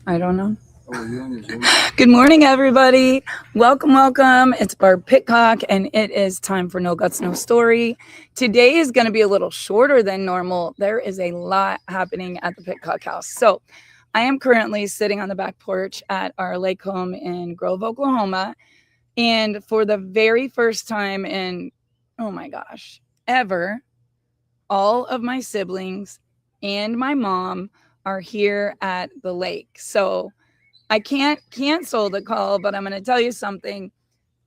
I don't know. Good morning, everybody. Welcome. It's Barb Pitcock, and it is time for No Guts, No Story. Today is going to be a little shorter than normal. There is a lot happening at the Pitcock house. So, I am currently sitting on the back porch at our lake home in Grove, Oklahoma. And for the very first time in, oh my gosh, ever, all of my siblings and my mom are here at the lake. So, I can't cancel the call, but I'm going to tell you something.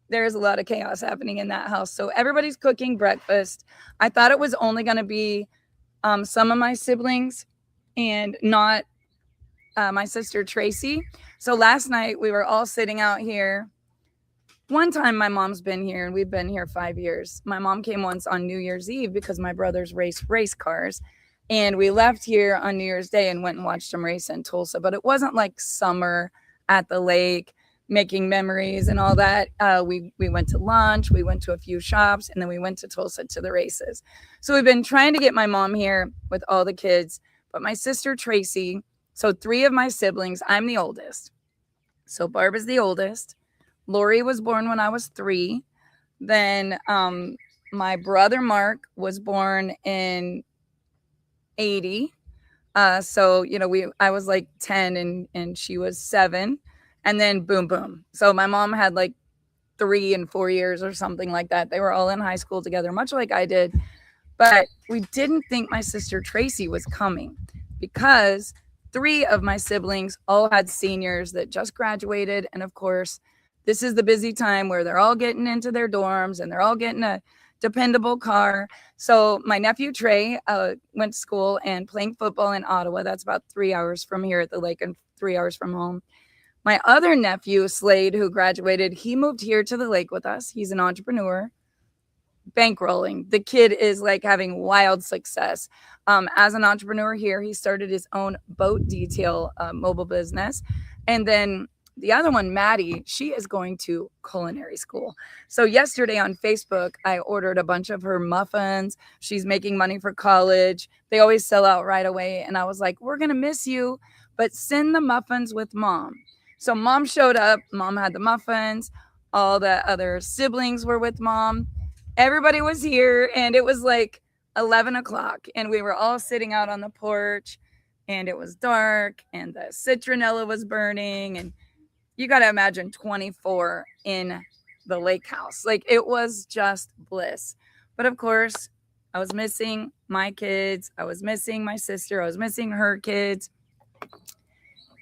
There's a lot of chaos happening in that house. So everybody's cooking breakfast. I thought it was only going to be some of my siblings and not my sister Tracy. So last night we were all sitting out here. One time my mom's been here and we've been here 5 years. My mom came once on New Year's Eve because my brothers race cars. And we left here on New Year's Day and went and watched them race in Tulsa. But it wasn't like summer at the lake, making memories and all that. We went to lunch, we went to a few shops, and then we went to Tulsa to the races. So we've been trying to get my mom here with all the kids. But my sister Tracy, so 3 of my siblings, I'm the oldest. So Barb is the oldest. Lori was born when I was 3. Then my brother Mark was born in 80. So I was like 10 and she was 7, and then boom. So my mom had like 3 and 4 years or something like that. They were all in high school together, much like I did. But we didn't think my sister Tracy was coming because 3 of my siblings all had seniors that just graduated. And of course, this is the busy time where they're all getting into their dorms and they're all getting a dependable car. So my nephew Trey went to school and playing football in Ottawa. That's about 3 hours from here at the lake and 3 hours from home. My other nephew, Slade, who graduated, he moved here to the lake with us. He's an entrepreneur, bankrolling. The kid is like having wild success. As an entrepreneur here, he started his own boat detail mobile business. And then the other one, Maddie, she is going to culinary school. So yesterday on Facebook, I ordered a bunch of her muffins. She's making money for college. They always sell out right away. And I was like, we're going to miss you, but send the muffins with mom. So mom showed up. Mom had the muffins. All the other siblings were with mom. Everybody was here. And it was like 11 o'clock. And we were all sitting out on the porch. And it was dark. And the citronella was burning. And you got to imagine 24 in the lake house. Like it was just bliss. But of course, I was missing my kids. I was missing my sister. I was missing her kids.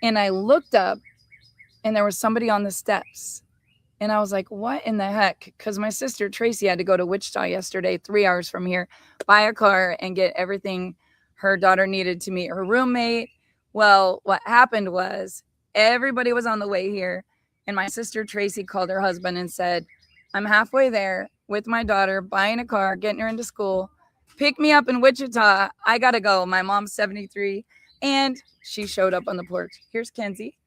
And I looked up and there was somebody on the steps. And I was like, what in the heck? Because my sister Tracy had to go to Wichita yesterday, 3 hours from here, buy a car and get everything her daughter needed to meet her roommate. Well, what happened was everybody was on the way here. And my sister Tracy called her husband and said, I'm halfway there with my daughter, buying a car, getting her into school. Pick me up in Wichita. I got to go. My mom's 73. And she showed up on the porch. Here's Kenzie.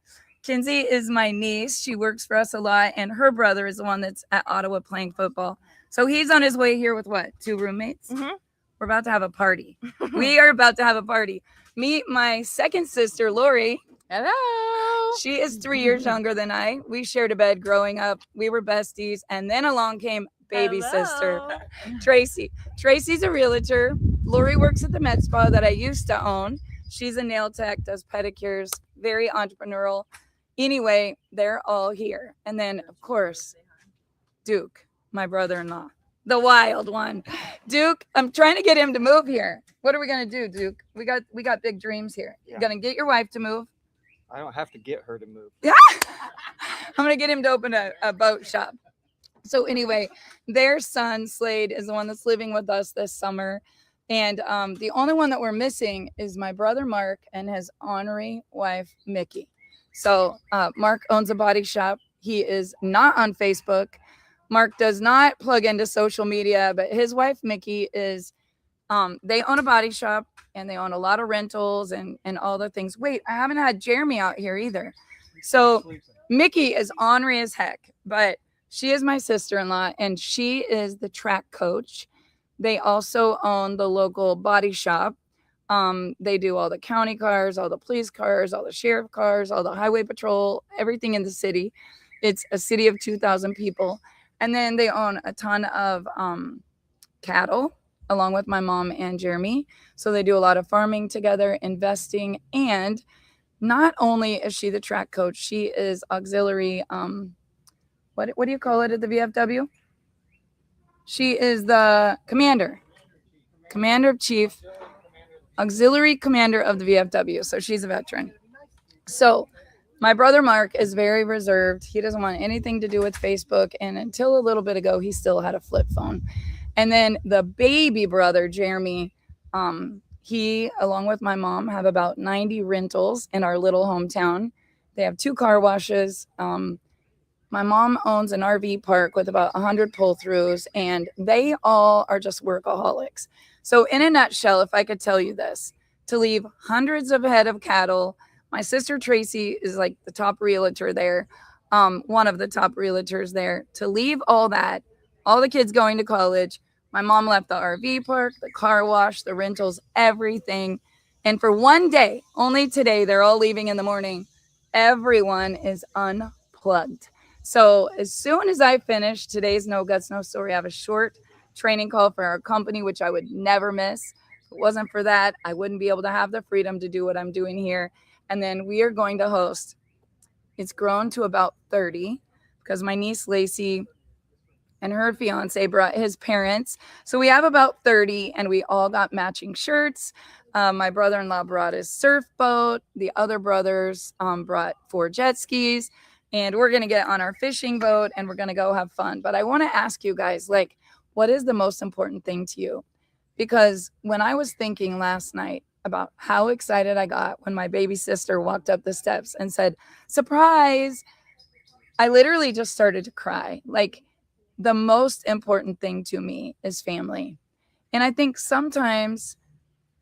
Kenzie is my niece. She works for us a lot. And her brother is the one that's at Ottawa playing football. So he's on his way here with what? 2 roommates? Mm-hmm. We're about to have a party. We are about to have a party. Meet my second sister, Lori. Hello. She is 3 years younger than I. We shared a bed growing up. We were besties. And then along came baby sister, Tracy. Tracy's a realtor. Lori works at the med spa that I used to own. She's a nail tech, does pedicures, very entrepreneurial. Anyway, they're all here. And then, of course, Duke, my brother-in-law, the wild one. Duke, I'm trying to get him to move here. What are we going to do, Duke? We got big dreams here. Yeah. You're going to get your wife to move. I don't have to get her to move. Yeah. I'm going to get him to open a boat shop. So anyway, their son, Slade, is the one that's living with us this summer. And the only one that we're missing is my brother, Mark, and his honorary wife, Mickey. So Mark owns a body shop. He is not on Facebook. Mark does not plug into social media, but his wife, Mickey, is, they own a body shop and they own a lot of rentals and all the things. Wait, I haven't had Jeremy out here either. So Mickey is ornery as heck, but she is my sister-in-law and she is the track coach. They also own the local body shop. They do all the county cars, all the police cars, all the sheriff cars, all the highway patrol, everything in the city. It's a city of 2,000 people. And then they own a ton of cattle along with my mom and Jeremy. So they do a lot of farming together, investing, and not only is she the track coach, she is auxiliary. What do you call it at the VFW? She is the commander of chief, auxiliary commander of the VFW. So she's a veteran. So my brother Mark is very reserved. He doesn't want anything to do with Facebook. And until a little bit ago, he still had a flip phone. And then the baby brother, Jeremy, he, along with my mom, have about 90 rentals in our little hometown. They have 2 car washes. My mom owns an RV park with about 100 pull-throughs, and they all are just workaholics. So in a nutshell, if I could tell you this, to leave hundreds of head of cattle, my sister Tracy is like the top realtor there, one of the top realtors there, to leave all that, all the kids going to college. My mom left the RV park, the car wash, the rentals, everything. And for one day, only today, they're all leaving in the morning. Everyone is unplugged. So as soon as I finish today's No Guts, No Story, I have a short training call for our company, which I would never miss. If it wasn't for that, I wouldn't be able to have the freedom to do what I'm doing here. And then we are going to host. It's grown to about 30 because my niece Lacey and her fiance brought his parents. So we have about 30, and we all got matching shirts. My brother-in-law brought his surf boat. The other brothers brought 4 jet skis, and we're going to get on our fishing boat and we're going to go have fun. But I want to ask you guys, like, what is the most important thing to you? Because when I was thinking last night about how excited I got when my baby sister walked up the steps and said, "Surprise," I literally just started to cry. Like, the most important thing to me is family. And I think sometimes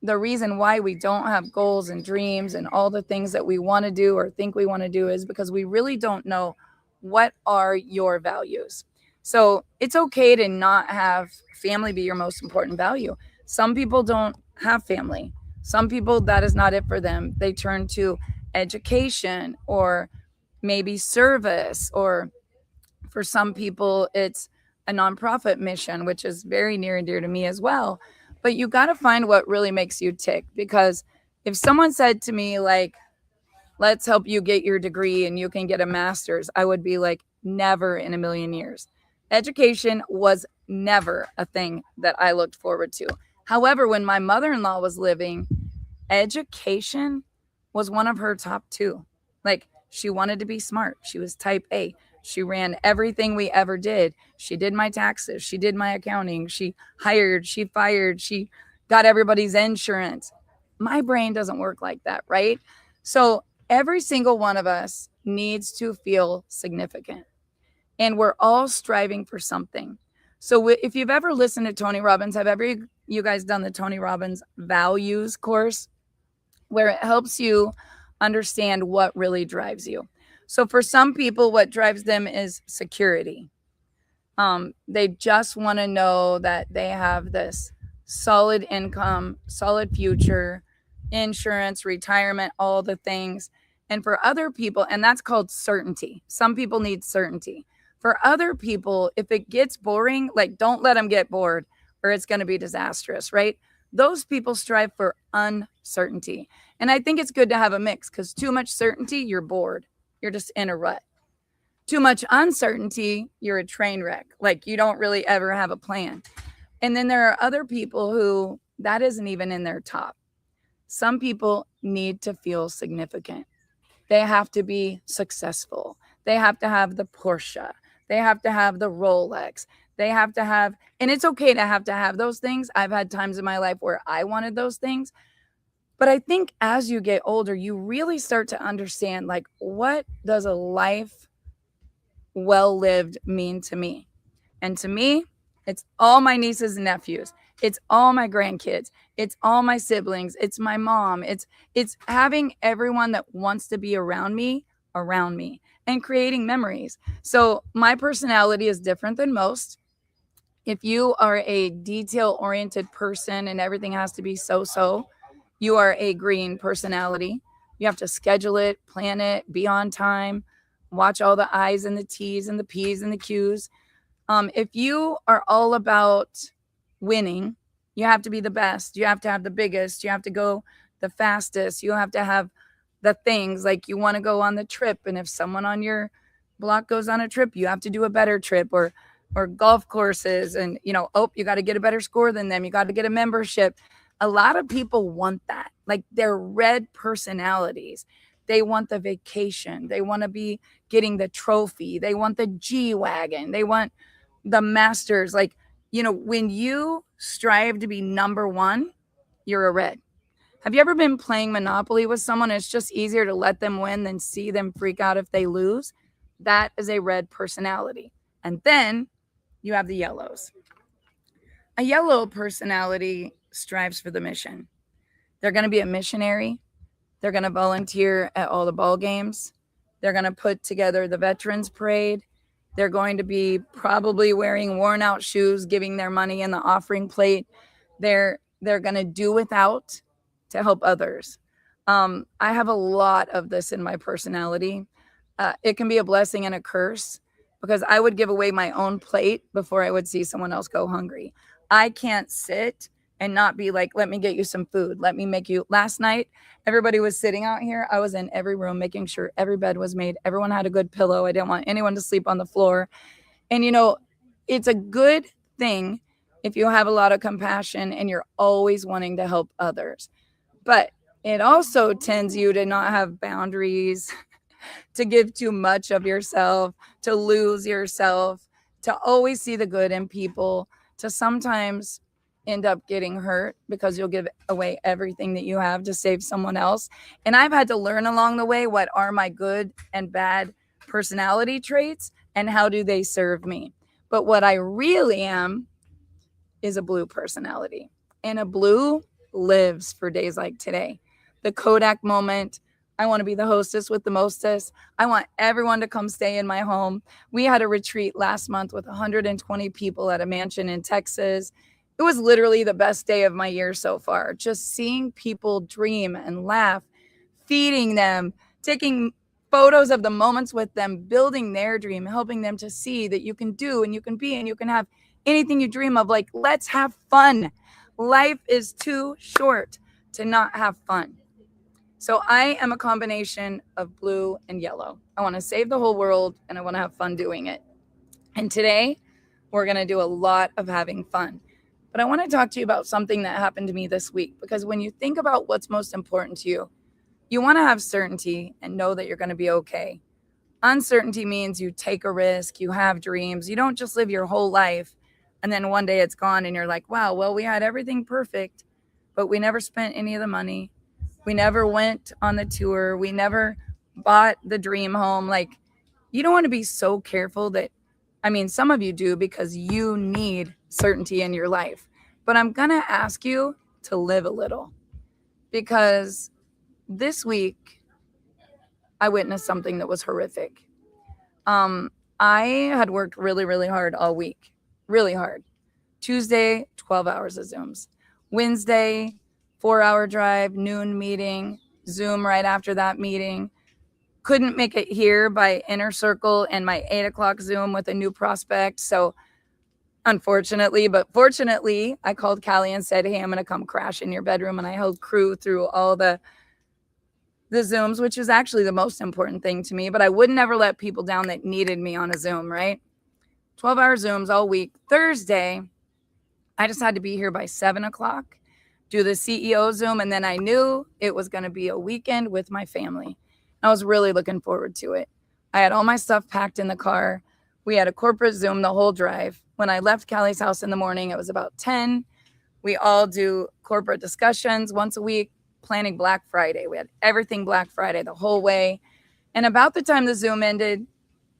the reason why we don't have goals and dreams and all the things that we want to do or think we want to do is because we really don't know what are your values. So it's okay to not have family be your most important value. Some people don't have family. Some people, that is not it for them. They turn to education or maybe service, or for some people, it's a nonprofit mission, which is very near and dear to me as well. But you got to find what really makes you tick. Because if someone said to me, like, "Let's help you get your degree and you can get a master's," I would be like, never in a million years. Education was never a thing that I looked forward to. However, when my mother-in-law was living, education was one of her top 2. Like, she wanted to be smart. She was type A. She ran everything we ever did. She did my taxes. She did my accounting. She hired, she fired, she got everybody's insurance. My brain doesn't work like that, right? So every single one of us needs to feel significant. And we're all striving for something. So if you've ever listened to Tony Robbins, have you guys done the Tony Robbins values course, where it helps you understand what really drives you? So for some people, what drives them is security. They just want to know that they have this solid income, solid future, insurance, retirement, all the things. And for other people, and that's called certainty. Some people need certainty. For other people, if it gets boring, like, don't let them get bored or it's going to be disastrous, right? Those people strive for uncertainty. And I think it's good to have a mix, because too much certainty, you're bored. You're just in a rut. Too much uncertainty, you're a train wreck. Like, you don't really ever have a plan. And then there are other people who that isn't even in their top. Some people need to feel significant. They have to be successful. They have to have the Porsche. They have to have the Rolex. They have to have, and it's okay to have those things. I've had times in my life where I wanted those things. But I think as you get older, you really start to understand, like, what does a life well lived mean to me? And to me, it's all my nieces and nephews. It's all my grandkids. It's all my siblings. It's my mom. It's having everyone that wants to be around me and creating memories. So my personality is different than most. If you are a detail-oriented person and everything has to be so, You are a green personality. You have to schedule it, plan it, be on time, watch all the I's and the T's and the P's and the Q's. If you are all about winning, you have to be the best. You have to have the biggest. You have to go the fastest. You have to have the things like you want to go on the trip. And if someone on your block goes on a trip, you have to do a better trip or golf courses. And, you got to get a better score than them. You got to get a membership. A lot of people want that. Like they're red personalities. They want the vacation. They want to be getting the trophy. They want the G-Wagon. They want the Masters. Like, when you strive to be number one, you're a red. Have you ever been playing Monopoly with someone? It's just easier to let them win than see them freak out if they lose. That is a red personality. And then you have the yellows. A yellow personality strives for the mission. They're going to be a missionary. They're going to volunteer at all the ball games. They're going to put together the veterans parade. They're going to be probably wearing worn out shoes, giving their money in the offering plate. They're going to do without to help others. I have a lot of this in my personality. It can be a blessing and a curse because I would give away my own plate before I would see someone else go hungry. I can't sit and not be like, let me get you some food. Let me make you. Last night, everybody was sitting out here. I was in every room making sure every bed was made. Everyone had a good pillow. I didn't want anyone to sleep on the floor. And, it's a good thing if you have a lot of compassion and you're always wanting to help others. But it also tends you to not have boundaries, to give too much of yourself, to lose yourself, to always see the good in people, to sometimes end up getting hurt because you'll give away everything that you have to save someone else. And I've had to learn along the way what are my good and bad personality traits and how do they serve me. But what I really am is a blue personality. And a blue lives for days like today. The Kodak moment. I want to be the hostess with the mostest. I want everyone to come stay in my home. We had a retreat last month with 120 people at a mansion in Texas. It was literally the best day of my year so far. Just seeing people dream and laugh, feeding them, taking photos of the moments with them, building their dream, helping them to see that you can do and you can be and you can have anything you dream of. Like, let's have fun. Life is too short to not have fun. So I am a combination of blue and yellow. I want to save the whole world and I want to have fun doing it. And today we're going to do a lot of having fun. But I want to talk to you about something that happened to me this week, because when you think about what's most important to you, you want to have certainty and know that you're going to be okay. Uncertainty means you take a risk, you have dreams. You don't just live your whole life and then one day it's gone and you're like, wow, well, we had everything perfect, but we never spent any of the money. We never went on the tour. We never bought the dream home. Like, you don't want to be so careful that, some of you do because you need certainty in your life. But I'm going to ask you to live a little, because this week I witnessed something that was horrific. I had worked really, really hard all week, really hard. Tuesday, 12 hours of Zooms. Wednesday, 4-hour drive, noon meeting, Zoom right after that meeting. Couldn't make it here by Inner Circle and my 8 o'clock Zoom with a new prospect. So unfortunately, but fortunately, I called Callie and said, hey, I'm going to come crash in your bedroom. And I held crew through all the Zooms, which is actually the most important thing to me. But I would never let people down that needed me on a Zoom, right? 12-hour Zooms all week. Thursday, I just had to be here by 7 o'clock, do the CEO Zoom. And then I knew it was going to be a weekend with my family. I was really looking forward to it. I had all my stuff packed in the car. We had a corporate Zoom the whole drive. When I left Callie's house in the morning, it was about 10. We all do corporate discussions once a week, planning Black Friday. We had everything Black Friday the whole way. And about the time the Zoom ended,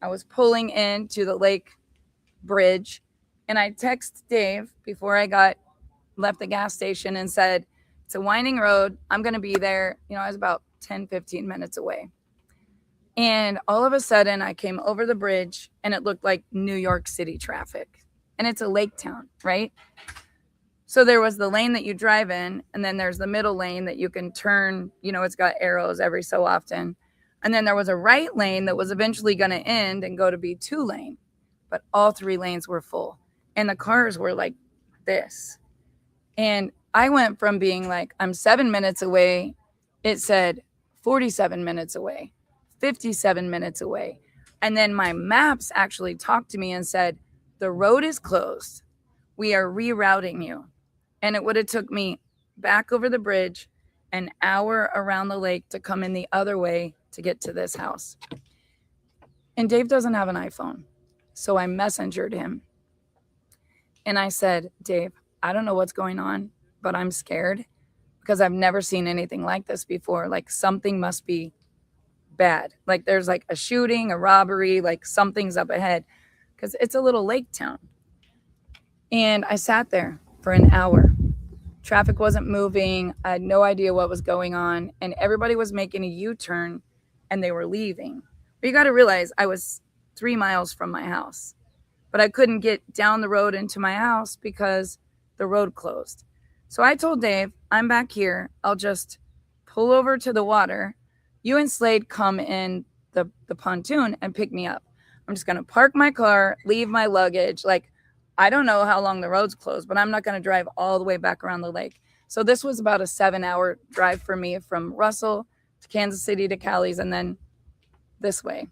I was pulling into the lake bridge. And I texted Dave before I left the gas station and said, it's a winding road. I'm going to be there. I was about 10, 15 minutes away. And all of a sudden I came over the bridge and it looked like New York City traffic. And it's a lake town, right? So there was the lane that you drive in, and then there's the middle lane that you can turn, it's got arrows every so often. And then there was a right lane that was eventually going to end and go to be 2-lane. But all 3 lanes were full. And the cars were like this. And I went from being like, I'm 7 minutes away. It said 47 minutes away, 57 minutes away. And then my maps actually talked to me and said, the road is closed. We are rerouting you. And it would have took me back over the bridge, an hour around the lake to come in the other way to get to this house. And Dave doesn't have an iPhone. So I messengered him. And I said, Dave, I don't know what's going on, but I'm scared because I've never seen anything like this before. Like something must be bad. Like there's like a shooting, a robbery, like something's up ahead because it's a little lake town. And I sat there for an hour. Traffic wasn't moving. I had no idea what was going on. And everybody was making a U-turn and they were leaving. But you got to realize I was 3 miles from my house. But I couldn't get down the road into my house because the road closed. So I told Dave, I'm back here. I'll just pull over to the water. You and Slade come in the pontoon and pick me up. I'm just going to park my car, leave my luggage. Like, I don't know how long the road's closed, but I'm not going to drive all the way back around the lake. So this was about a 7-hour drive for me from Russell to Kansas City to Cali's and then this way.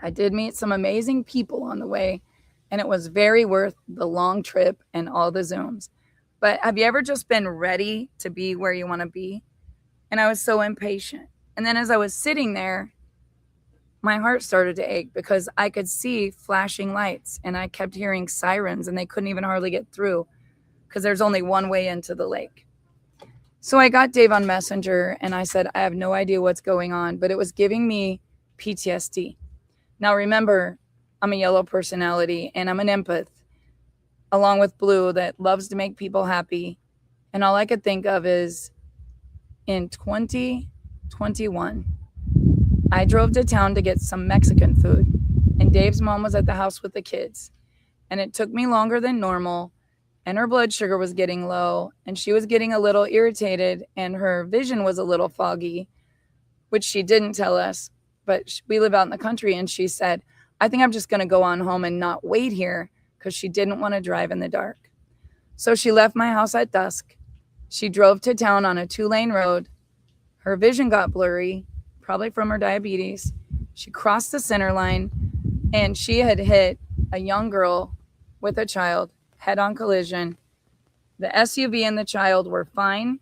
I did meet some amazing people on the way, and it was very worth the long trip and all the Zooms. But have you ever just been ready to be where you want to be? And I was so impatient. And then as I was sitting there, my heart started to ache because I could see flashing lights and I kept hearing sirens and they couldn't even hardly get through because there's only one way into the lake. So I got Dave on Messenger and I said, I have no idea what's going on, but it was giving me PTSD. Now remember, I'm a yellow personality and I'm an empath along with blue that loves to make people happy. And all I could think of is in 2021, I drove to town to get some Mexican food, and Dave's mom was at the house with the kids. And it took me longer than normal, and her blood sugar was getting low, and she was getting a little irritated, and her vision was a little foggy, which she didn't tell us, but we live out in the country, and she said, I think I'm just going to go on home and not wait here, because she didn't want to drive in the dark. So she left my house at dusk. She drove to town on a 2-lane road. Her vision got blurry, probably from her diabetes. She crossed the center line and she had hit a young girl with a child, head-on collision. The SUV and the child were fine.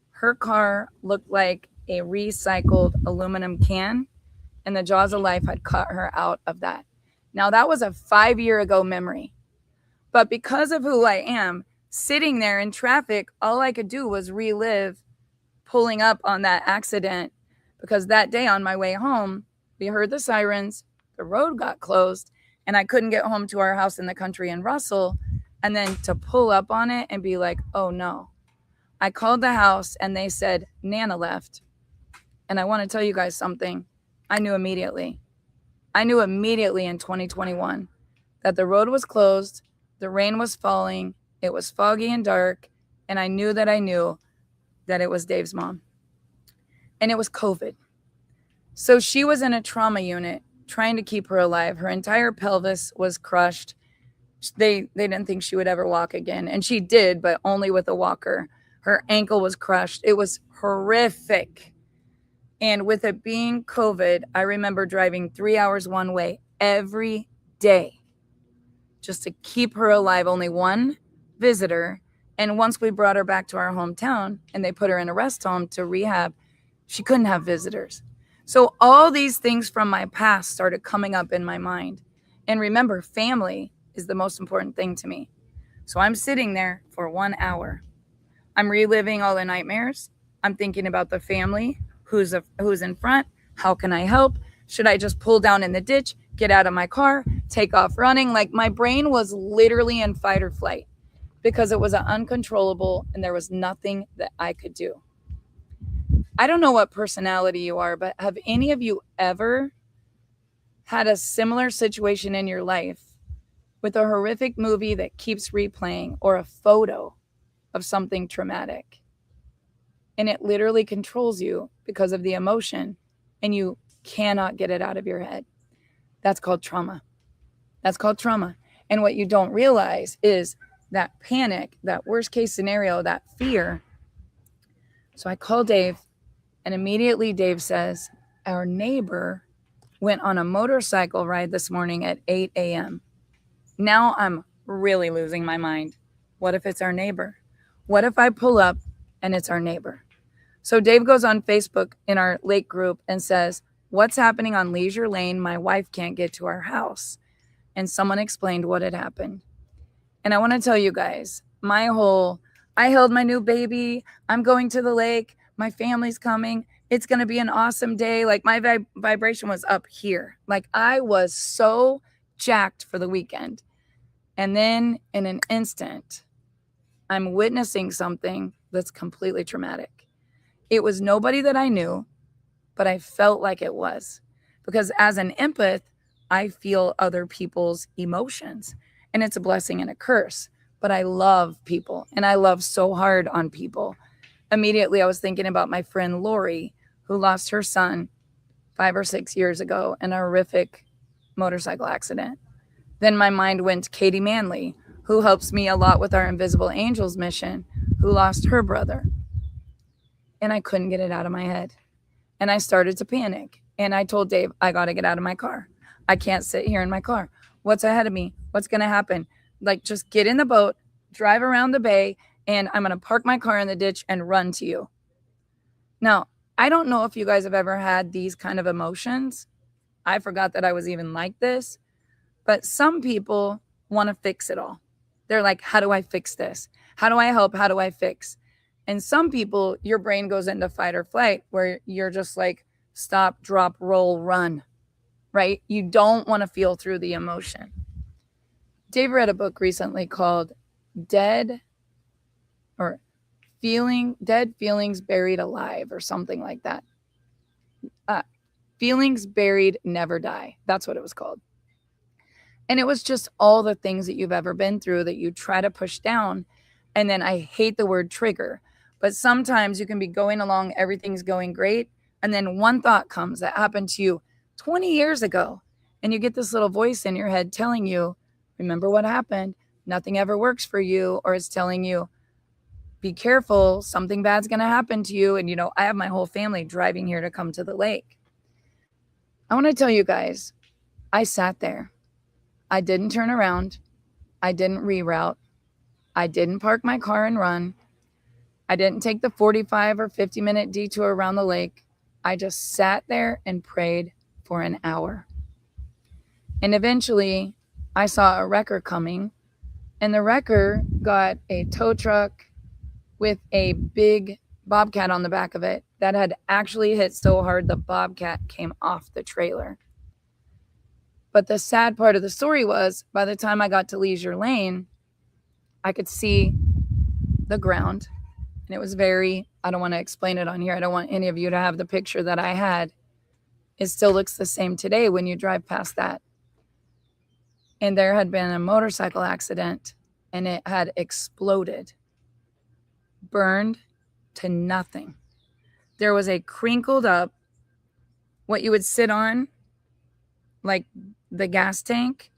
Her car looked like a recycled aluminum can, and the jaws of life had cut her out of that. Now, that was a 5-year ago memory. But because of who I am, sitting there in traffic, all I could do was relive pulling up on that accident. Because that day on my way home, we heard the sirens, the road got closed, and I couldn't get home to our house in the country in Russell. And then to pull up on it and be like, oh no. I called the house and they said, Nana left. And I want to tell you guys something. I knew immediately in 2021 that the road was closed, the rain was falling, it was foggy and dark, and I knew that it was Dave's mom. And it was COVID. So she was in a trauma unit trying to keep her alive. Her entire pelvis was crushed. They didn't think she would ever walk again. And she did, but only with a walker. Her ankle was crushed. It was horrific. And with it being COVID, I remember driving 3 hours one way every day just to keep her alive. Only one visitor. And once we brought her back to our hometown and they put her in a rest home to rehab, she couldn't have visitors. So all these things from my past started coming up in my mind. And remember, family is the most important thing to me. So I'm sitting there for 1 hour. I'm reliving all the nightmares. I'm thinking about the family, who's in front, how can I help? Should I just pull down in the ditch, get out of my car, take off running? Like my brain was literally in fight or flight because it was uncontrollable and there was nothing that I could do. I don't know what personality you are, but have any of you ever had a similar situation in your life with a horrific movie that keeps replaying or a photo of something traumatic. And it literally controls you because of the emotion, and you cannot get it out of your head. That's called trauma. That's called trauma. And what you don't realize is that panic, that worst case scenario, that fear. So I call Dave, and immediately Dave says, our neighbor went on a motorcycle ride this morning at 8 a.m. Now I'm really losing my mind. What if it's our neighbor? What if I pull up and it's our neighbor? So Dave goes on Facebook in our lake group and says, what's happening on Leisure Lane? My wife can't get to our house. And someone explained what had happened. And I want to tell you guys, I held my new baby. I'm going to the lake. My family's coming. It's going to be an awesome day. Like my vibration was up here. Like I was so jacked for the weekend. And then in an instant, I'm witnessing something that's completely traumatic. It was nobody that I knew, but I felt like it was. Because as an empath, I feel other people's emotions. And it's a blessing and a curse. But I love people, and I love so hard on people. Immediately, I was thinking about my friend Lori, who lost her son 5 or 6 years ago in a horrific motorcycle accident. Then my mind went to Katie Manley, who helps me a lot with our Invisible Angels mission, who lost her brother. And I couldn't get it out of my head. And I started to panic. And I told Dave, I got to get out of my car. I can't sit here in my car. What's ahead of me? What's going to happen? Like, just get in the boat, drive around the bay, and I'm going to park my car in the ditch and run to you. Now, I don't know if you guys have ever had these kind of emotions. I forgot that I was even like this. But some people want to fix it all. They're like, how do I fix this? How do I help? How do I fix? And some people, your brain goes into fight or flight, where you're just like, stop, drop, roll, run, right? You don't want to feel through the emotion. Dave read a book recently called Dead Feelings Buried Alive, or something like that. Feelings Buried Never Die. That's what it was called. And it was just all the things that you've ever been through that you try to push down. And then I hate the word trigger, but sometimes you can be going along, everything's going great. And then one thought comes that happened to you 20 years ago. And you get this little voice in your head telling you, remember what happened? Nothing ever works for you. Or it's telling you, be careful, something bad's going to happen to you. And, I have my whole family driving here to come to the lake. I want to tell you guys, I sat there. I didn't turn around. I didn't reroute. I didn't park my car and run. I didn't take the 45 or 50-minute detour around the lake. I just sat there and prayed for an hour. And eventually, I saw a wrecker coming, and the wrecker got a tow truck with a big Bobcat on the back of it that had actually hit so hard the Bobcat came off the trailer. But the sad part of the story was, by the time I got to Leisure Lane, I could see the ground. And it was I don't want to explain it on here. I don't want any of you to have the picture that I had. It still looks the same today when you drive past that. And there had been a motorcycle accident, and it had exploded, burned to nothing. There was a crinkled up, what you would sit on, like the gas tank,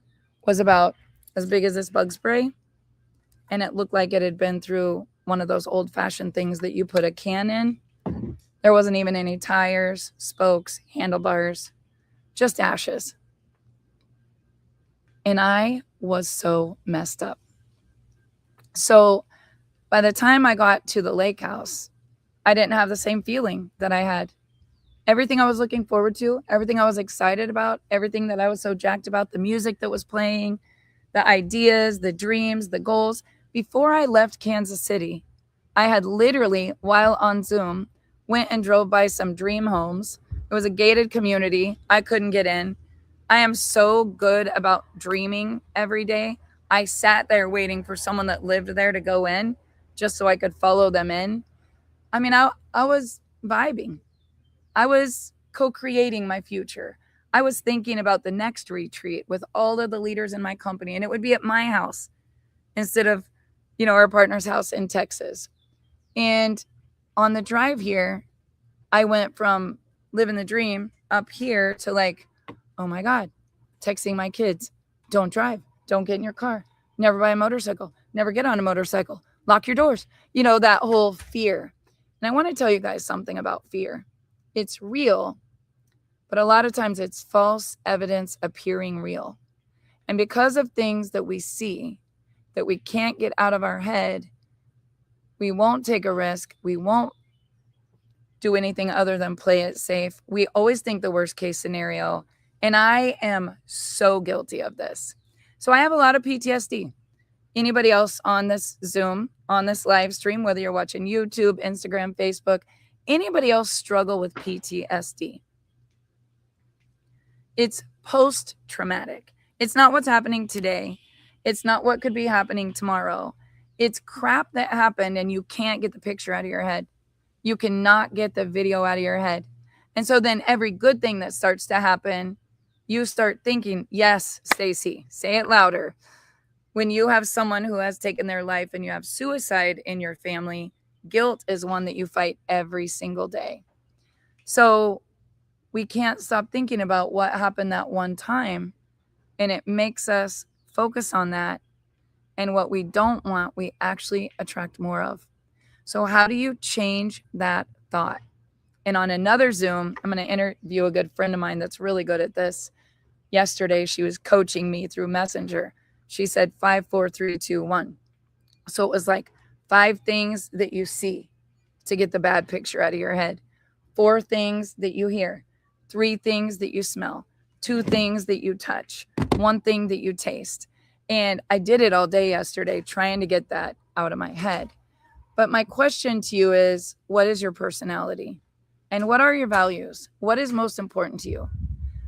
was about as big as this bug spray. And it looked like it had been through one of those old-fashioned things that you put a can in. There wasn't even any tires, spokes, handlebars, just ashes. And I was so messed up. So by the time I got to the lake house, I didn't have the same feeling that I had. Everything I was looking forward to, everything I was excited about, everything that I was so jacked about, the music that was playing, the ideas, the dreams, the goals. Before I left Kansas City, I had literally, while on Zoom, went and drove by some dream homes. It was a gated community. I couldn't get in. I am so good about dreaming every day. I sat there waiting for someone that lived there to go in just so I could follow them in. I was vibing. I was co-creating my future. I was thinking about the next retreat with all of the leaders in my company, and it would be at my house instead of, our partner's house in Texas. And on the drive here, I went from living the dream up here to like, oh my God, texting my kids, don't drive, don't get in your car, never buy a motorcycle, never get on a motorcycle, lock your doors, that whole fear. And I want to tell you guys something about fear. It's real, but a lot of times it's false evidence appearing real. And because of things that we see that we can't get out of our head, we won't take a risk. We won't do anything other than play it safe. We always think the worst case scenario. And I am so guilty of this. So I have a lot of PTSD. Anybody else on this Zoom, on this live stream, whether you're watching YouTube, Instagram, Facebook, anybody else struggle with PTSD? It's post-traumatic. It's not what's happening today. It's not what could be happening tomorrow. It's crap that happened and you can't get the picture out of your head. You cannot get the video out of your head. And so then every good thing that starts to happen, you start thinking, yes, Stacy, say it louder. When you have someone who has taken their life and you have suicide in your family, guilt is one that you fight every single day. So we can't stop thinking about what happened that one time. And it makes us focus on that. And what we don't want, we actually attract more of. So how do you change that thought? And on another Zoom, I'm going to interview a good friend of mine that's really good at this. Yesterday, she was coaching me through Messenger. She said 5, 4, 3, 2, 1. So it was like 5 things that you see to get the bad picture out of your head. 4 things that you hear. 3 things that you smell. 2 things that you touch. 1 thing that you taste. And I did it all day yesterday trying to get that out of my head. But my question to you is, what is your personality? And what are your values? What is most important to you?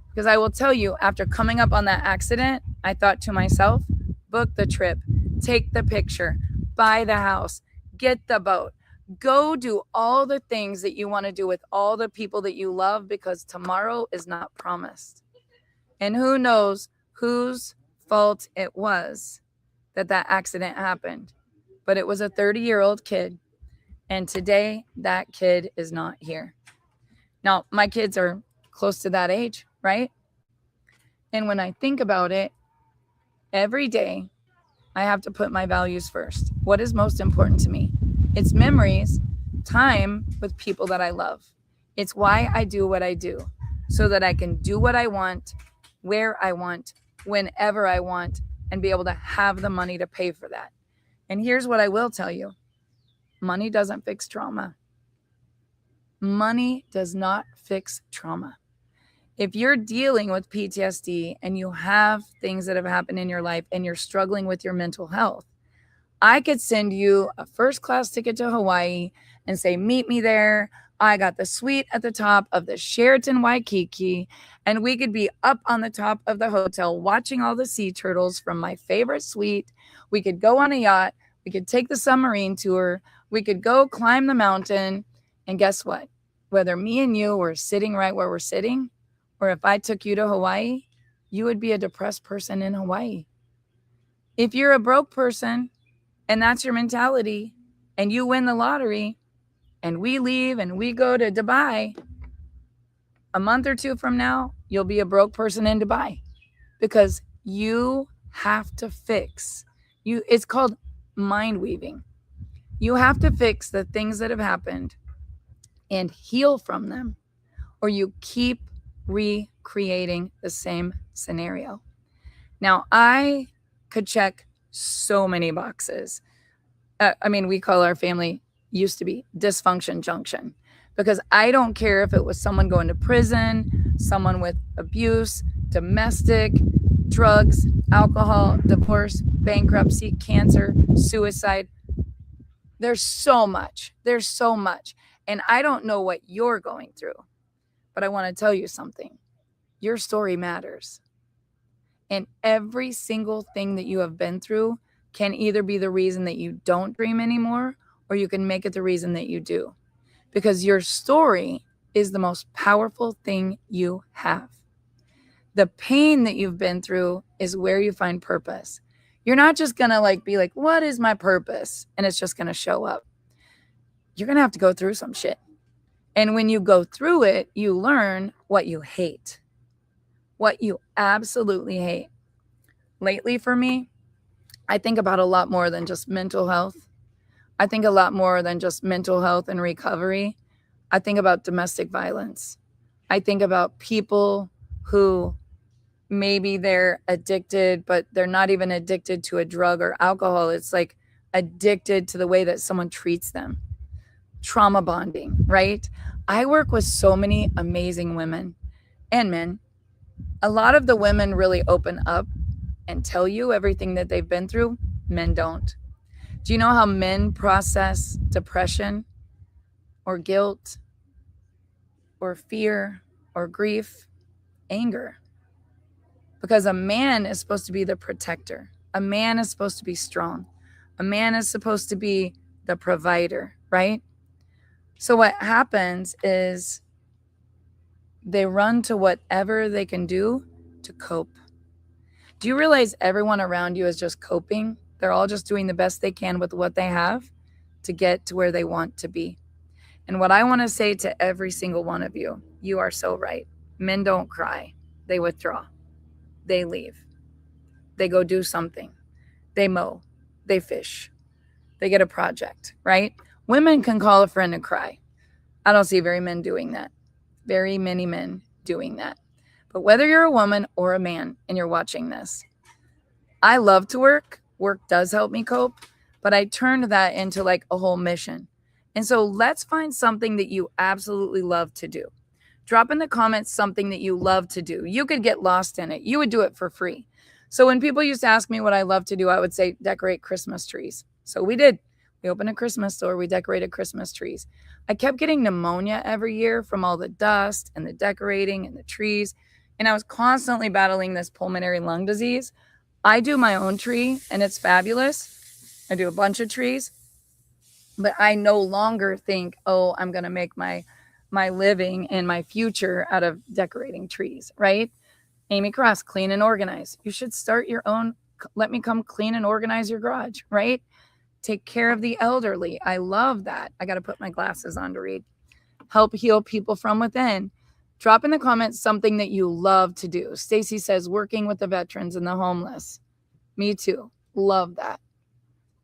Because I will tell you, after coming up on that accident, I thought to myself, book the trip, take the picture, buy the house, get the boat, go do all the things that you want to do with all the people that you love, because tomorrow is not promised. And who knows whose fault it was that accident happened. But it was a 30-year-old kid. And today that kid is not here. Now, my kids are close to that age, right? And when I think about it, every day I have to put my values first. What is most important to me? It's memories, time with people that I love. It's why I do what I do, so that I can do what I want, where I want, whenever I want, and be able to have the money to pay for that. And here's what I will tell you. Money doesn't fix trauma. Money does not fix trauma. If you're dealing with PTSD and you have things that have happened in your life and you're struggling with your mental health, I could send you a first-class ticket to Hawaii and say, meet me there. I got the suite at the top of the Sheraton Waikiki, and we could be up on the top of the hotel watching all the sea turtles from my favorite suite. We could go on a yacht. We could take the submarine tour. We could go climb the mountain. And guess what? Whether me and you were sitting right where we're sitting, or if I took you to Hawaii, you would be a depressed person in Hawaii. If you're a broke person and that's your mentality, and you win the lottery, and we leave and we go to Dubai, a month or 2 from now, you'll be a broke person in Dubai, because you have to fix. It's called mind weaving. You have to fix the things that have happened and heal from them, or you keep recreating the same scenario. Now, I could check so many boxes. We call our family, used to be, Dysfunction Junction, because I don't care if it was someone going to prison, someone with abuse, domestic, drugs, alcohol, divorce, bankruptcy, cancer, suicide. There's so much. And I don't know what you're going through, but I want to tell you something. Your story matters. And every single thing that you have been through can either be the reason that you don't dream anymore, or you can make it the reason that you do. Because your story is the most powerful thing you have. The pain that you've been through is where you find purpose. You're not just going to be like, what is my purpose? And it's just going to show up. You're going to have to go through some shit. And when you go through it, you learn what you hate, what you absolutely hate. Lately for me, I think about a lot more than just mental health. I think a lot more than just mental health and recovery. I think about domestic violence. I think about people who maybe they're addicted, but they're not even addicted to a drug or alcohol. It's like addicted to the way that someone treats them. Trauma bonding, right? I work with so many amazing women and men. A lot of the women really open up and tell you everything that they've been through. Men don't. Do you know how men process depression or guilt or fear or grief? Anger. Because a man is supposed to be the protector. A man is supposed to be strong. A man is supposed to be the provider, right? So what happens is they run to whatever they can do to cope. Do you realize everyone around you is just coping? They're all just doing the best they can with what they have to get to where they want to be. And what I want to say to every single one of you, you are so right. Men don't cry. They withdraw. They leave. They go do something. They mow. They fish. They get a project, right? Women can call a friend and cry. I don't see very many men doing that. But whether you're a woman or a man and you're watching this, I love to work. Work does help me cope, but I turned that into like a whole mission. And so let's find something that you absolutely love to do. Drop in the comments something that you love to do. You could get lost in it. You would do it for free. So when people used to ask me what I love to do, I would say decorate Christmas trees. So we did. We opened a Christmas store. We decorated Christmas trees. I kept getting pneumonia every year from all the dust and the decorating and the trees. And I was constantly battling this pulmonary lung disease. I do my own tree and it's fabulous. I do a bunch of trees. But I no longer think, oh, I'm going to make my living and my future out of decorating trees, right? Amy Cross, clean and organize. You should start your own. Let me come clean and organize your garage, right? Take care of the elderly. I love that. I got to put my glasses on to read. Help heal people from within. Drop in the comments something that you love to do. Stacy says working with the veterans and the homeless. Me too. Love that.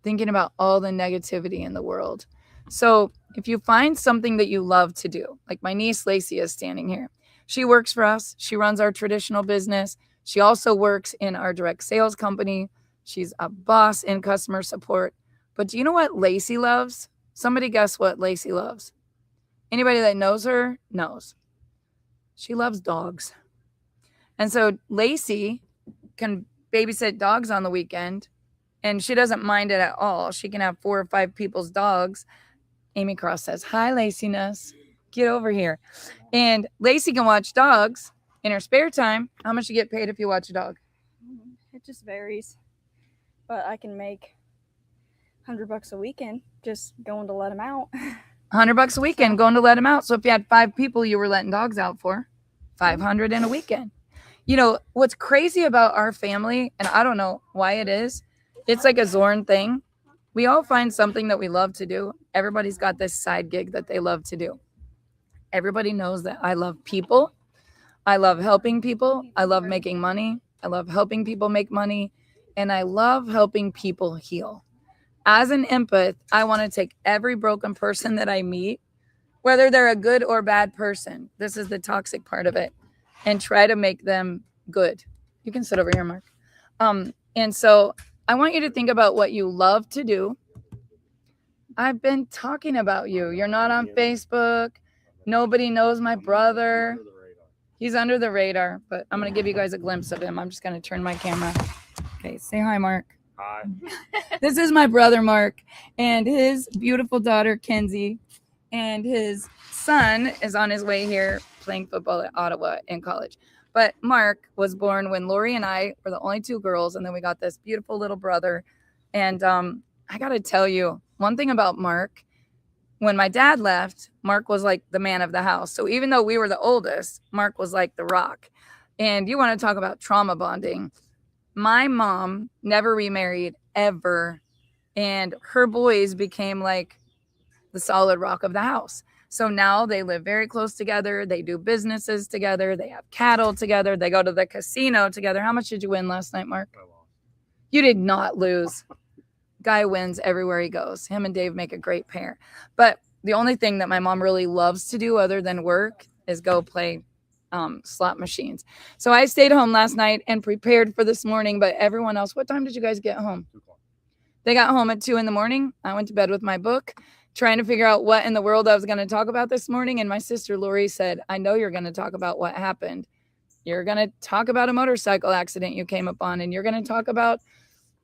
Thinking about all the negativity in the world. So if you find something that you love to do, like my niece Lacey is standing here. She works for us. She runs our traditional business. She also works in our direct sales company. She's a boss in customer support. But do you know what Lacey loves? Somebody guess what Lacey loves. Anybody that knows her knows. She loves dogs. And so Lacey can babysit dogs on the weekend, and she doesn't mind it at all. She can have 4 or 5 people's dogs. Amy Cross says, hi, Laciness. Get over here. And Lacey can watch dogs in her spare time. How much you get paid if you watch a dog? It just varies. But I can make $100 a weekend just going to let them out. $100 a weekend going to let them out. So if you had 5 people you were letting dogs out for, 500 in a weekend. You know, what's crazy about our family, and I don't know why it is, it's like a Zorn thing. We all find something that we love to do. Everybody's got this side gig that they love to do. Everybody knows that I love people. I love helping people. I love making money. I love helping people make money. And I love helping people heal. As an empath, I want to take every broken person that I meet, whether they're a good or bad person, this is the toxic part of it, and try to make them good. You can sit over here, Mark. And so I want you to think about what you love to do. I've been talking about you. You're not on Facebook. Nobody knows my brother. He's under the radar, but I'm going to give you guys a glimpse of him. I'm just going to turn my camera. Okay, say hi, Mark. Hi. This is my brother, Mark, and his beautiful daughter, Kenzie, and his son is on his way here playing football at Ottawa in college. But Mark was born when Lori and I were the only 2 girls, and then we got this beautiful little brother. And I got to tell you, one thing about Mark, when my dad left, Mark was like the man of the house. So even though we were the oldest, Mark was like the rock. And you want to talk about trauma bonding. My mom never remarried ever. And her boys became like the solid rock of the house. So now they live very close together. They do businesses together. They have cattle together. They go to the casino together. How much did you win last night, Mark? I lost. You did not lose. Guy wins everywhere he goes. Him and Dave make a great pair. But the only thing that my mom really loves to do other than work is go play slot machines. So I stayed home last night and prepared for this morning. But everyone else, what time did you guys get home? 2 o'clock. They got home at 2 a.m. I went to bed with my book, trying to figure out what in the world I was going to talk about this morning. And my sister Lori said, I know you're going to talk about what happened. You're going to talk about a motorcycle accident you came upon, and you're going to talk about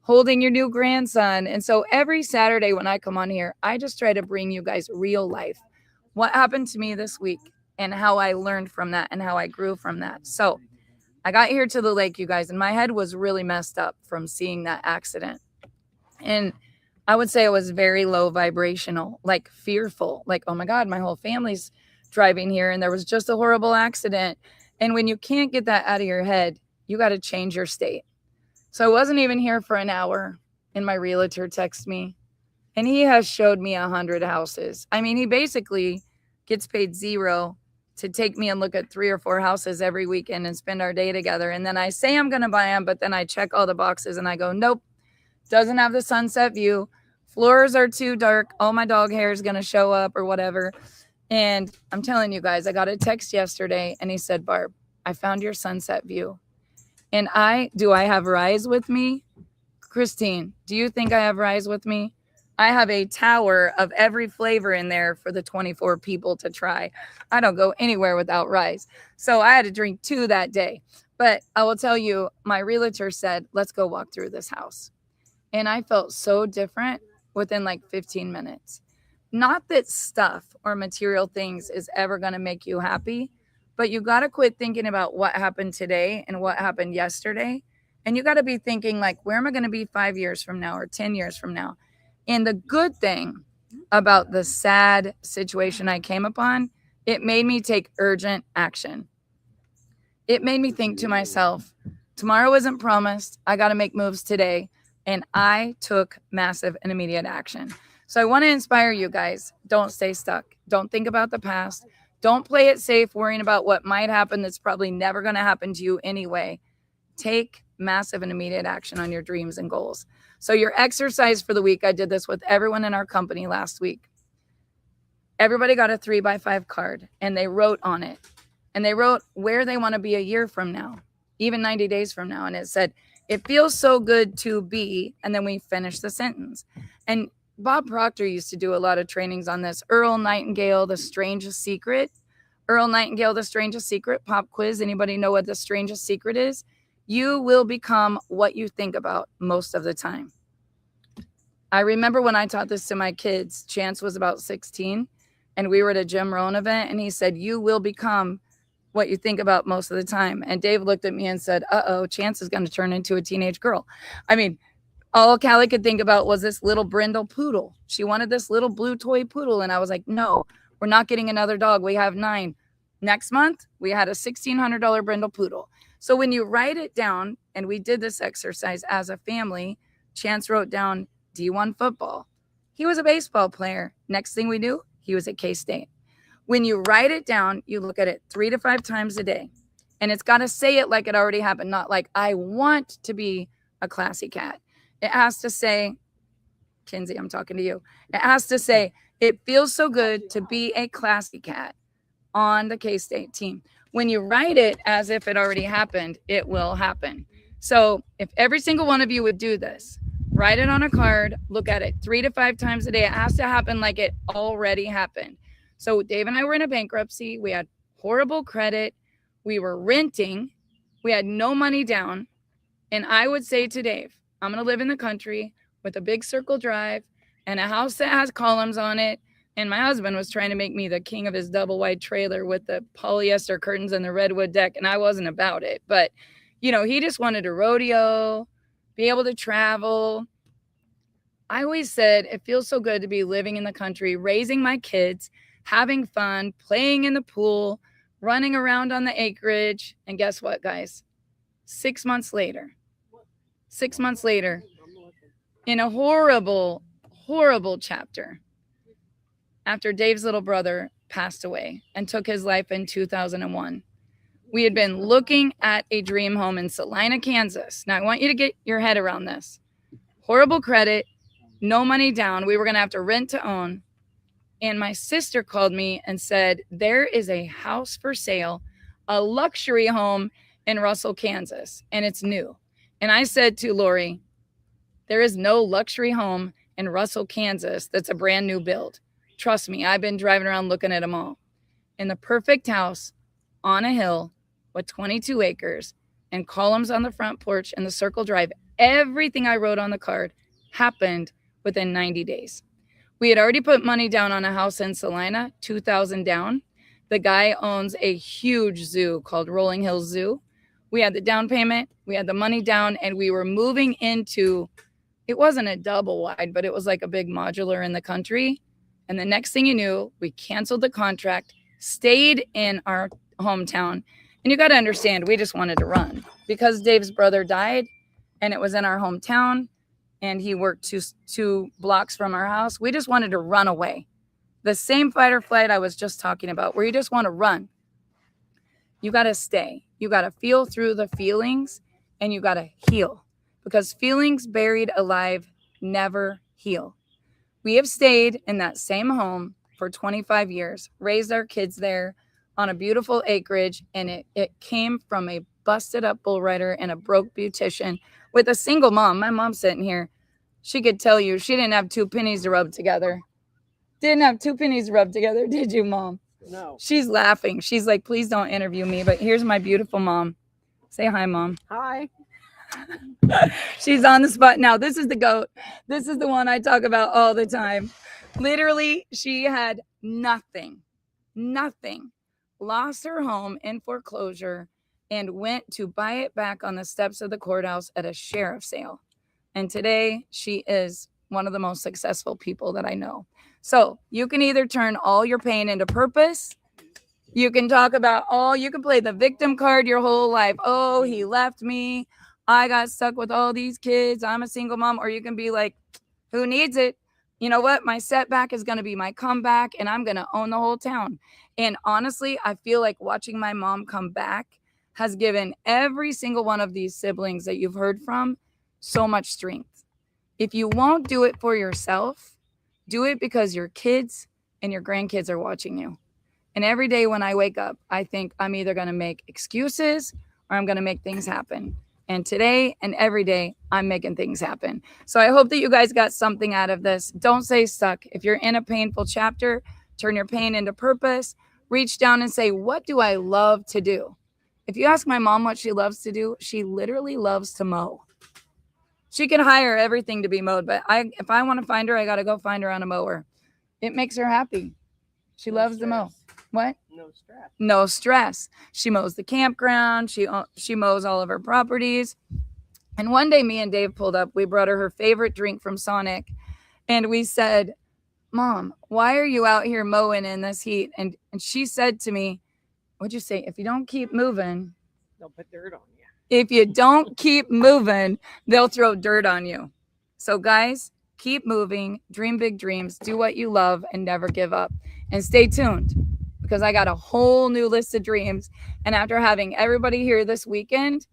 holding your new grandson. And so every Saturday when I come on here, I just try to bring you guys real life. What happened to me this week and how I learned from that and how I grew from that. So I got here to the lake, you guys, and my head was really messed up from seeing that accident. And I would say it was very low vibrational, like fearful, like, oh my God, my whole family's driving here and there was just a horrible accident. And when you can't get that out of your head, you got to change your state. So I wasn't even here for an hour and my realtor texted me and he has showed me 100 houses. I mean, he basically gets paid $0 to take me and look at 3 or 4 houses every weekend and spend our day together. And then I say I'm going to buy them, but then I check all the boxes and I go, nope, doesn't have the sunset view. Floors are too dark. All my dog hair is going to show up or whatever. And I'm telling you guys, I got a text yesterday and he said, Barb, I found your sunset view. And do I have Rise with me? Christine, do you think I have Rise with me? I have a tower of every flavor in there for the 24 people to try. I don't go anywhere without Rise. So I had to drink 2 that day. But I will tell you, my realtor said, let's go walk through this house. And I felt so different within like 15 minutes. Not that stuff or material things is ever going to make you happy, but you got to quit thinking about what happened today and what happened yesterday. And you got to be thinking like, where am I going to be 5 years from now or 10 years from now? And the good thing about the sad situation I came upon, it made me take urgent action. It made me think to myself, tomorrow isn't promised. I got to make moves today. And I took massive and immediate action. So I want to inspire you guys. Don't stay stuck. Don't think about the past. Don't play it safe, worrying about what might happen that's probably never going to happen to you anyway. Take massive and immediate action on your dreams and goals. So your exercise for the week, I did this with everyone in our company last week. Everybody got a 3x5 card and they wrote on it. And they wrote where they want to be a year from now, even 90 days from now. And it said, it feels so good to be, and then we finish the sentence. And Bob Proctor used to do a lot of trainings on this. Earl Nightingale, The Strangest Secret. Earl Nightingale, The Strangest Secret, pop quiz. Anybody know what The Strangest Secret is? You will become what you think about most of the time. I remember when I taught this to my kids, Chance was about 16, and we were at a Jim Rohn event, and he said, you will become what you think about most of the time. And Dave looked at me and said, uh-oh, Chance is going to turn into a teenage girl. I mean, all Callie could think about was this little brindle poodle. She wanted this little blue toy poodle. And I was like, no, we're not getting another dog. We have 9. Next month, we had a $1,600 brindle poodle. So when you write it down, and we did this exercise as a family, Chance wrote down D1 football. He was a baseball player. Next thing we knew, he was at K-State. When you write it down, you look at it 3 to 5 times a day. And it's got to say it like it already happened, not like I want to be a classy cat. It has to say, Kinsey, I'm talking to you. It has to say, it feels so good to be a classy cat on the K-State team. When you write it as if it already happened, it will happen. So if every single one of you would do this, write it on a card, look at it 3 to 5 times a day. It has to happen like it already happened. So Dave and I were in a bankruptcy. We had horrible credit. We were renting. We had no money down. And I would say to Dave, I'm going to live in the country with a big circle drive and a house that has columns on it. And my husband was trying to make me the king of his double wide trailer with the polyester curtains and the redwood deck. And I wasn't about it. But, you know, he just wanted to rodeo, be able to travel. I always said it feels so good to be living in the country, raising my kids, having fun, playing in the pool, running around on the acreage. And guess what, guys? 6 months later, in a horrible, horrible chapter, after Dave's little brother passed away and took his life in 2001, we had been looking at a dream home in Salina, Kansas. Now, I want you to get your head around this. Horrible credit, no money down. We were going to have to rent to own. And my sister called me and said, there is a house for sale, a luxury home in Russell, Kansas, and it's new. And I said to Lori, there is no luxury home in Russell, Kansas that's a brand new build. Trust me, I've been driving around looking at them all. In the perfect house on a hill with 22 acres and columns on the front porch and the circle drive. Everything I wrote on the card happened within 90 days. We had already put money down on a house in Salina, $2,000 down. The guy owns a huge zoo called Rolling Hills Zoo. We had the down payment, we had the money down, and we were moving into, it wasn't a double wide, but it was like a big modular in the country. And the next thing you knew, we canceled the contract, stayed in our hometown. And you got to understand, we just wanted to run because Dave's brother died and it was in our hometown and he worked two blocks from our house. We just wanted to run away. The same fight or flight I was just talking about, where you just want to run. You got to stay. You got to feel through the feelings and you got to heal, because feelings buried alive never heal. We have stayed in that same home for 25 years, raised our kids there on a beautiful acreage, and it came from a busted up bull rider and a broke beautician with a single mom. My mom's sitting here. She could tell you she didn't have 2 pennies to rub together. Didn't have 2 pennies to rub together, did you, Mom? No. She's laughing. She's like, please don't interview me, but here's my beautiful mom. Say hi, Mom. Hi. She's on the spot now. This is the goat. This is the one I talk about all the time. Literally, she had nothing, lost her home in foreclosure and went to buy it back on the steps of the courthouse at a sheriff sale. And today she is one of the most successful people that I know. So you can either turn all your pain into purpose. You can talk about, you can play the victim card your whole life. Oh, he left me. I got stuck with all these kids. I'm a single mom. Or you can be like, who needs it? You know what? My setback is going to be my comeback and I'm going to own the whole town. And honestly, I feel like watching my mom come back has given every single one of these siblings that you've heard from so much strength. If you won't do it for yourself, do it because your kids and your grandkids are watching you. And every day when I wake up, I think I'm either going to make excuses or I'm going to make things happen. And today and every day, I'm making things happen. So I hope that you guys got something out of this. Don't stay stuck. If you're in a painful chapter, turn your pain into purpose. Reach down and say, what do I love to do? If you ask my mom what she loves to do, she literally loves to mow. She can hire everything to be mowed, but if I want to find her, I got to go find her on a mower. It makes her happy. She loves to mow. What? No stress. No stress. She mows the campground. She mows all of her properties. And one day me and Dave pulled up. We brought her favorite drink from Sonic. And we said, Mom, why are you out here mowing in this heat? And she said to me, what'd you say? If you don't keep moving, They'll put dirt on you. if you don't keep moving, they'll throw dirt on you. So guys, keep moving, dream big dreams, do what you love, and never give up. And stay tuned, because I got a whole new list of dreams. And after having everybody here this weekend,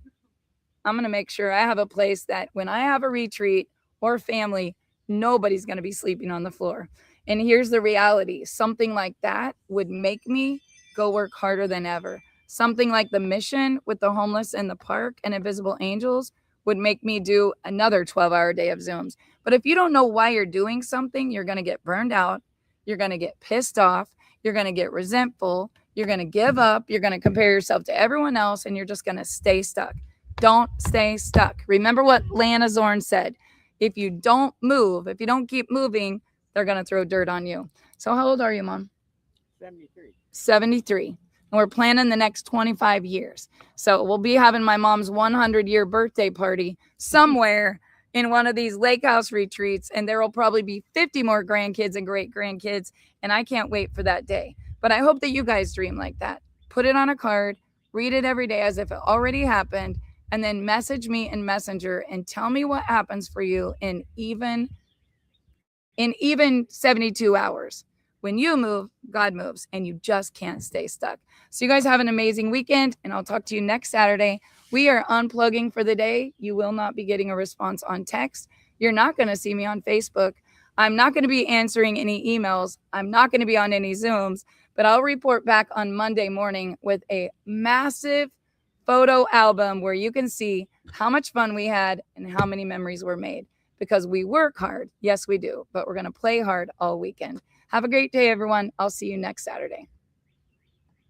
I'm going to make sure I have a place that when I have a retreat or family, nobody's going to be sleeping on the floor. And here's the reality. Something like that would make me go work harder than ever. Something like the mission with the homeless in the park and Invisible Angels would make me do another 12-hour day of Zooms. But if you don't know why you're doing something, you're going to get burned out. You're going to get pissed off. You're going to get resentful. You're going to give up. You're going to compare yourself to everyone else, and you're just going to stay stuck. Don't stay stuck. Remember what Lana Zorn said. If you don't move, if you don't keep moving, they're going to throw dirt on you. So how old are you, Mom? 73. 73. And we're planning the next 25 years. So we'll be having my mom's 100-year birthday party somewhere in one of these lake house retreats. And there will probably be 50 more grandkids and great grandkids. And I can't wait for that day. But I hope that you guys dream like that. put it on a card, read it every day as if it already happened, and then message me in Messenger and tell me what happens for you in even 72 hours. When you move, God moves, and you just can't stay stuck. So you guys have an amazing weekend, and I'll talk to you next Saturday. We are unplugging for the day. You will not be getting a response on text. You're not going to see me on Facebook. I'm not going to be answering any emails. I'm not going to be on any Zooms, but I'll report back on Monday morning with a massive photo album where you can see how much fun we had and how many memories were made, because we work hard. Yes, we do, but we're going to play hard all weekend. Have a great day, everyone. I'll see you next Saturday.